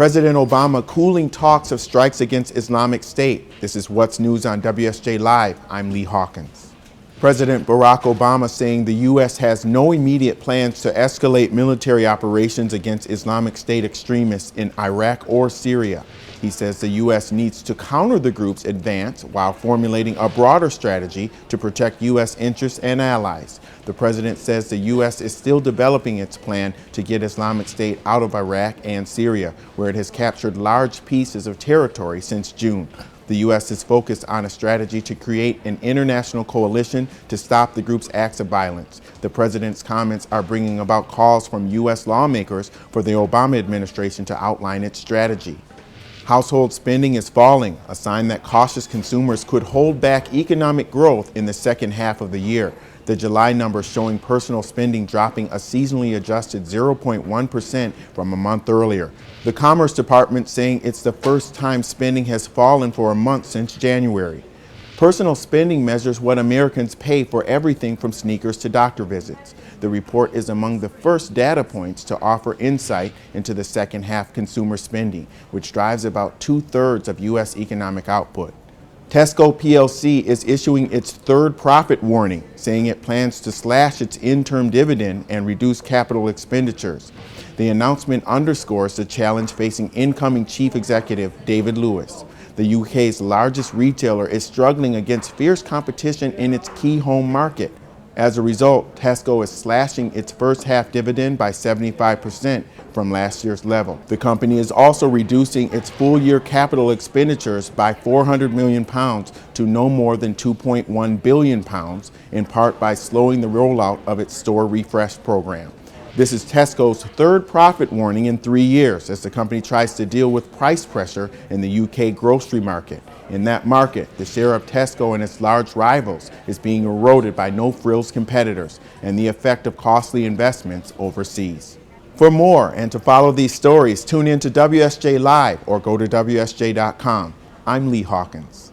President Obama cooling talks of strikes against Islamic State. This is What's News on WSJ Live. I'm Lee Hawkins. President Barack Obama saying the U.S. has no immediate plans to escalate military operations against Islamic State extremists in Iraq or Syria. He says the U.S. needs to counter the group's advance while formulating a broader strategy to protect U.S. interests and allies. The president says the U.S. is still developing its plan to get Islamic State out of Iraq and Syria, where it has captured large pieces of territory since June. The U.S. is focused on a strategy to create an international coalition to stop the group's acts of violence. The president's comments are bringing about calls from U.S. lawmakers for the Obama administration to outline its strategy. Household spending is falling, a sign that cautious consumers could hold back economic growth in the second half of the year. The July numbers showing personal spending dropping a seasonally adjusted 0.1% from a month earlier. The Commerce Department saying it's the first time spending has fallen for a month since January. Personal spending measures what Americans pay for everything from sneakers to doctor visits. The report is among the first data points to offer insight into the second half consumer spending, which drives about 2/3 of U.S. economic output. Tesco plc is issuing its third profit warning, saying it plans to slash its interim dividend and reduce capital expenditures. The announcement underscores the challenge facing incoming chief executive David Lewis. The UK's largest retailer is struggling against fierce competition in its key home market. As a result, Tesco is slashing its first half dividend by 75% from last year's level. The company is also reducing its full-year capital expenditures by £400 million to no more than £2.1 billion, in part by slowing the rollout of its store refresh program. This is Tesco's third profit warning in 3 years as the company tries to deal with price pressure in the UK grocery market. In that market, the share of Tesco and its large rivals is being eroded by no-frills competitors and the effect of costly investments overseas. For more and to follow these stories, tune in to WSJ Live or go to WSJ.com. I'm Lee Hawkins.